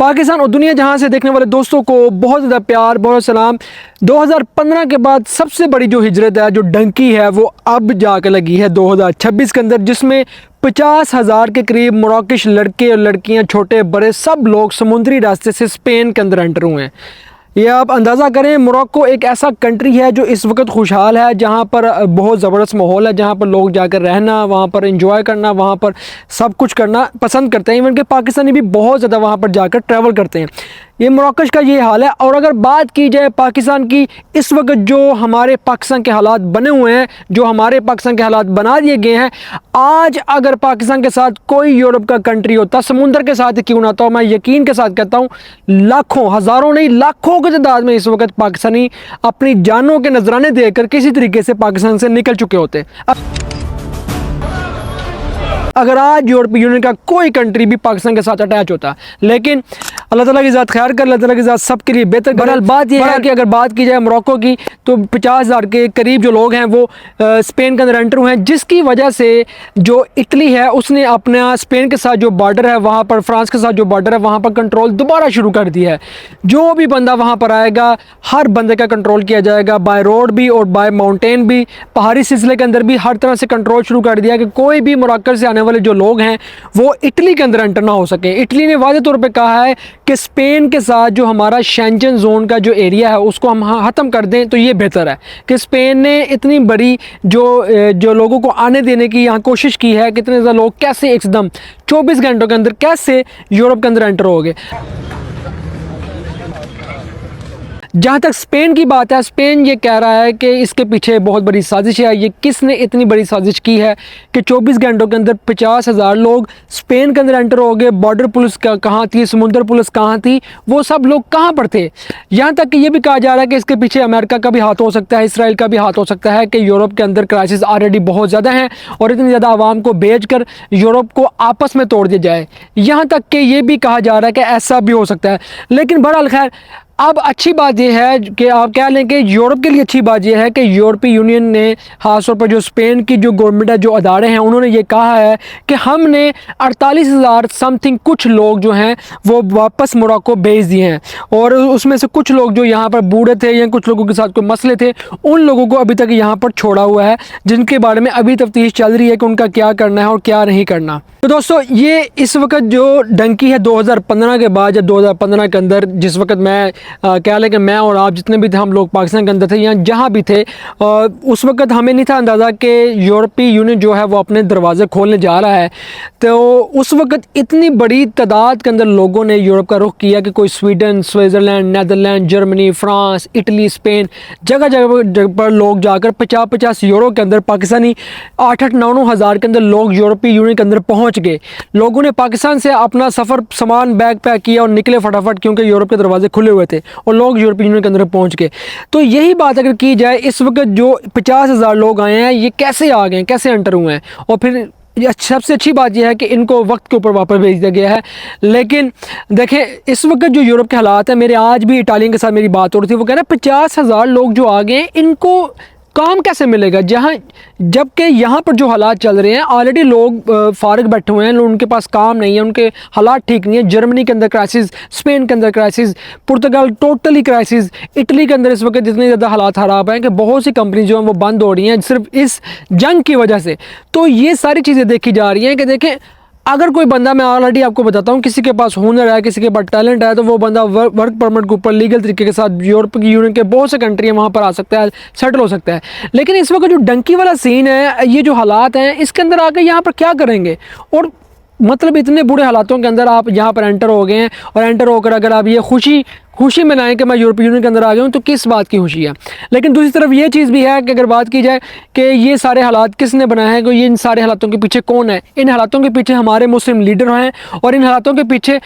पाकिस्तान और दुनिया जहां से देखने वाले दोस्तों को बहुत ज़्यादा प्यार, बहुत सलाम। 2015 के बाद सबसे बड़ी जो हिजरत है, जो डंकी है, वो अब जाकर लगी है 2026 के अंदर, जिसमें 50,000 के करीब मराकश लड़के और लड़कियां, छोटे बड़े सब लोग समुद्री रास्ते से स्पेन के अंदर एंटर हुए हैं। ये आप अंदाज़ा करें, मोरक्को एक ऐसा कंट्री है जो इस वक्त खुशहाल है, जहाँ पर बहुत ज़बरदस्त माहौल है, जहाँ पर लोग जाकर रहना, वहाँ पर एंजॉय करना, वहाँ पर सब कुछ करना पसंद करते हैं। इवन के पाकिस्तानी भी बहुत ज़्यादा वहाँ पर जाकर ट्रैवल करते हैं। ये मोरक्को का ये हाल है। और अगर बात की जाए पाकिस्तान की, इस वक्त जो हमारे पाकिस्तान के हालात बने हुए हैं, जो हमारे पाकिस्तान के हालात बना दिए गए हैं, आज अगर पाकिस्तान के साथ कोई यूरोप का कंट्री होता, समुंदर के साथ क्यों ना होता, मैं यकीन के साथ कहता हूँ लाखों, हज़ारों नहीं लाखों की तादाद में इस वक्त पाकिस्तानी अपनी जानों के नजराने देकर किसी तरीके से पाकिस्तान से निकल चुके होते। अगर आज यूरोपीय यूनियन का कोई कंट्री भी पाकिस्तान के साथ अटैच होता, लेकिन अल्लाह ताला की ज़ात खैर कर, अल्लाह ताला की ज़ात सबके लिए बेहतर। बहरहाल बात यह है कि अगर बात की जाए मोरक्को की, तो 50,000 के करीब जो लोग हैं वो स्पेन के अंदर एंटर हुए हैं, जिसकी वजह से जो इटली है उसने अपना स्पेन के साथ जो बॉर्डर है वहाँ पर, फ्रांस के साथ जो बॉर्डर है वहाँ पर कंट्रोल दोबारा शुरू कर दिया है। जो भी बंदा वहाँ पर आएगा, हर बंदे का कंट्रोल किया जाएगा, बाय रोड भी और बाय माउंटेन भी, पहाड़ी सिलसिले के अंदर भी हर तरह से कंट्रोल शुरू कर दिया कि कोई भी मोरक्को से आने वाले जो लोग हैं वो इटली के अंदर एंटर ना हो सके। इटली ने वाज़ेह तौर पे कहा है कि स्पेन के साथ जो हमारा शेंजन जोन का जो एरिया है उसको हम ख़त्म कर दें तो ये बेहतर है। कि स्पेन ने इतनी बड़ी जो लोगों को आने देने की यहाँ कोशिश की है, कितने ज़्यादा लोग कैसे एकदम 24 घंटों के अंदर कैसे यूरोप के अंदर एंटर हो गए। जहाँ तक स्पेन की बात है, स्पेन ये कह रहा है कि इसके पीछे बहुत बड़ी साजिश है। ये किसने इतनी बड़ी साजिश की है कि 24 घंटों के अंदर 50,000 लोग स्पेन के अंदर एंटर हो गए। बॉर्डर पुलिस कहाँ थी, समुद्र पुलिस कहाँ थी, वो सब लोग कहाँ पर थे। यहाँ तक कि ये भी कहा जा रहा है कि इसके पीछे अमेरिका का भी हाथ हो सकता है, इसराइल का भी हाथ हो सकता है कि यूरोप के अंदर क्राइसिस ऑलरेडी बहुत ज़्यादा है और इतनी ज़्यादा आवाम को भेज कर यूरोप को आपस में तोड़ दिया जाए। यहाँ तक कि ये भी कहा जा रहा है कि ऐसा भी हो सकता है। लेकिन बहरहाल खैर, अब अच्छी बात यह है कि आप कह लें कि यूरोप के लिए अच्छी बात यह है कि यूरोपीय यूनियन ने खासतौर पर जो स्पेन की जो गवर्नमेंट है, जो अदारे हैं, उन्होंने ये कहा है कि हमने 48,000 समथिंग कुछ लोग जो हैं वो वापस मोरक्को भेज दिए हैं। और उसमें से कुछ लोग जो यहाँ पर बूढ़े थे या कुछ लोगों के साथ कोई मसले थे, उन लोगों को अभी तक यहाँ पर छोड़ा हुआ है, जिनके बारे में अभी तफ्तीश चल रही है कि उनका क्या करना है और क्या नहीं करना। तो दोस्तों, ये इस वक्त जो डंकी है 2015 के बाद, जब 2015 के अंदर जिस वक्त मैं कह लें कि मैं और आप जितने भी थे, हम लोग पाकिस्तान के अंदर थे या जहाँ भी थे, उस वक्त हमें नहीं था अंदाज़ा कि यूरोपीय यूनियन जो है वो अपने दरवाज़े खोलने जा रहा है। तो उस वक्त इतनी बड़ी तादाद के अंदर लोगों ने यूरोप का रुख किया कि कोई Sweden, Switzerland, Netherland, Germany, France, Italy, Spain, जगह जगह पर लोग जाकर 50-50 यूरो के अंदर पाकिस्तानी 8-9 हज़ार के अंदर लोग यूरोपीय यूनियन के अंदर पहुँच गए। लोगों ने पाकिस्तान से अपना सफ़र, सामान बैग पैक किया और निकले फटाफट, क्योंकि यूरोप के दरवाजे खुले हुए थे और लोग यूरोपीय यूनियन के अंदर पहुंच गए। तो यही बात अगर की जाए, इस वक्त जो 50,000 लोग आए हैं, ये कैसे आ गए, कैसे एंटर हुए हैं। और फिर सबसे अच्छी बात यह है कि इनको वक्त के ऊपर वापस भेज दिया गया है। लेकिन देखें, इस वक्त जो यूरोप के हालात हैं, मेरे आज भी इटालियन के साथ मेरी बात हो रही थी, वो कह रहे हैं 50,000 लोग जो आ गए, इनको काम कैसे मिलेगा, जहाँ जबकि यहाँ पर जो हालात चल रहे हैं, ऑलरेडी लोग फारिग बैठे हुए हैं, उनके पास काम नहीं है, उनके हालात ठीक नहीं है। जर्मनी के अंदर क्राइसिस, स्पेन के अंदर क्राइसिस, पुर्तगाल टोटली क्राइसिस, इटली के अंदर इस वक्त जितने ज़्यादा हालात ख़राब हैं कि बहुत सी कंपनी जो हैं वो बंद हो रही हैं सिर्फ इस जंग की वजह से। तो ये सारी चीज़ें देखी जा रही हैं कि देखें, अगर कोई बंदा, मैं ऑलरेडी आपको बताता हूँ, किसी के पास हुनर है, किसी के पास टैलेंट है, तो वो बंदा वर्क परमिट के ऊपर लीगल तरीके के साथ यूरोपीय यूनियन के बहुत से कंट्री हैं वहाँ पर आ सकता है, सेटल हो सकता है। लेकिन इस वक्त जो डंकी वाला सीन है, ये जो हालात हैं, इसके अंदर आकर यहाँ पर क्या करेंगे। और मतलब इतने बुरे हालातों के अंदर आप यहाँ पर एंटर हो गए हैं, और एंटर होकर अगर आप ये खुशी मनाएं कि मैं यूरोपीय यूनियन के अंदर आ गया हूँ, तो किस बात की खुशी है। लेकिन दूसरी तरफ ये चीज़ भी है कि अगर बात की जाए कि ये सारे हालात किसने बनाए हैं, ये इन सारे हालातों के पीछे कौन है। इन हालातों के पीछे हमारे मुस्लिम लीडर हैं, और इन हालातों के पीछे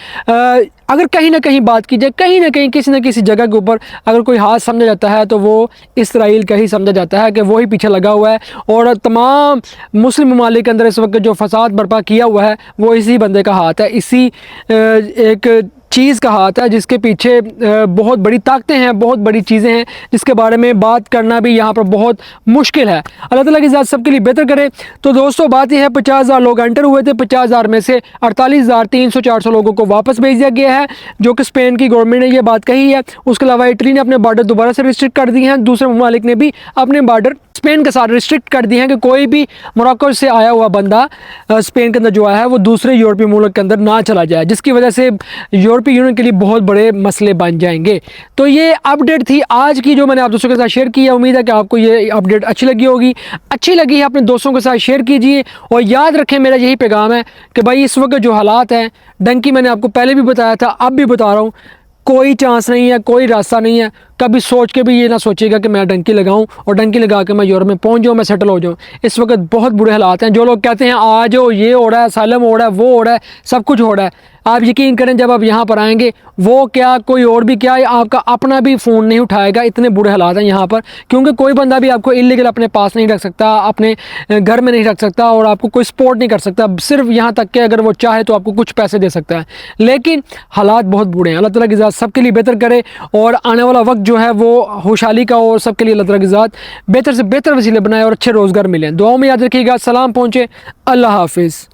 अगर कहीं ना कहीं बात की जाए, कहीं ना कहीं किसी न किसी जगह के ऊपर अगर कोई हाथ समझा जाता है, तो वो इसराइल का ही समझा जाता है कि वो ही पीछे लगा हुआ है। और तमाम मुस्लिम ममालिक के अंदर इस वक्त जो फसाद बर्पा किया हुआ है, वो इसी बंदे का हाथ है, इसी एक चीज़ का हाथ है, जिसके पीछे बहुत बड़ी ताकतें हैं, बहुत बड़ी चीज़ें हैं, जिसके बारे में बात करना भी यहाँ पर बहुत मुश्किल है। अल्लाह ताला की ज़ात सबके लिए बेहतर करे। तो दोस्तों बात यह है 50,000 लोग एंटर हुए थे, 50,000 में से 48,300-400 लोगों को वापस भेज दिया गया है, जो कि स्पेन की गवर्नमेंट ने यह बात कही है। उसके अलावा इटली ने अपने बॉर्डर दोबारा से रिस्ट्रिक्ट कर दिए हैं, दूसरे ममालिक ने भी अपने बॉर्डर स्पेन के साथ रिस्ट्रिक्ट कर दिए हैं कि कोई भी मोरक्को से आया हुआ बंदा स्पेन के अंदर जो आया है वो दूसरे यूरोपीय मुल्क के अंदर ना चला जाए, जिसकी वजह से यूरोपीय यूनियन के लिए बहुत बड़े मसले बन जाएंगे। तो ये अपडेट थी आज की जो मैंने आप दोस्तों के साथ शेयर की है। उम्मीद है कि आपको ये अपडेट अच्छी लगी होगी। अच्छी लगी है अपने दोस्तों के साथ शेयर कीजिए, और याद रखें मेरा यही पैगाम है कि भाई इस वक्त जो हालात हैं, डंकी मैंने आपको पहले भी बताया था, अब भी बता रहा हूँ, कोई चांस नहीं है, कोई रास्ता नहीं है। कभी सोच के भी ये ना सोचिएगा कि मैं डंकी लगाऊं और डंकी लगा के मैं यूरोप में पहुंच जाऊं, मैं सेटल हो जाऊं। इस वक्त बहुत बुरे हालात हैं। जो लोग कहते हैं आ जाओ, ये हो रहा है, सालम हो रहा है, वो हो रहा है, सब कुछ हो रहा है, आप यकीन करें जब आप यहाँ पर आएंगे, वो क्या कोई और भी क्या, आपका अपना भी फ़ोन नहीं उठाएगा। इतने बुरे हालात हैं यहाँ पर, क्योंकि कोई बंदा भी आपको इलीगल अपने पास नहीं रख सकता, अपने घर में नहीं रख सकता, और आपको कोई सपोर्ट नहीं कर सकता। सिर्फ यहाँ तक कि अगर वो चाहे तो आपको कुछ पैसे दे सकता है, लेकिन हालात बहुत बुरे हैं। अल्लाह ताला की ज़ात सबके लिए बेहतर करे, और आने वाला वक्त जो है वो खुशहाली का, और सबके लिए अल्लाह ताला की ज़ात बेहतर से बेहतर वसीले बनाए और अच्छे रोज़गार मिलें। दुआओं में याद रखिएगा। सलाम पहुँचे। अल्लाह हाफिज़।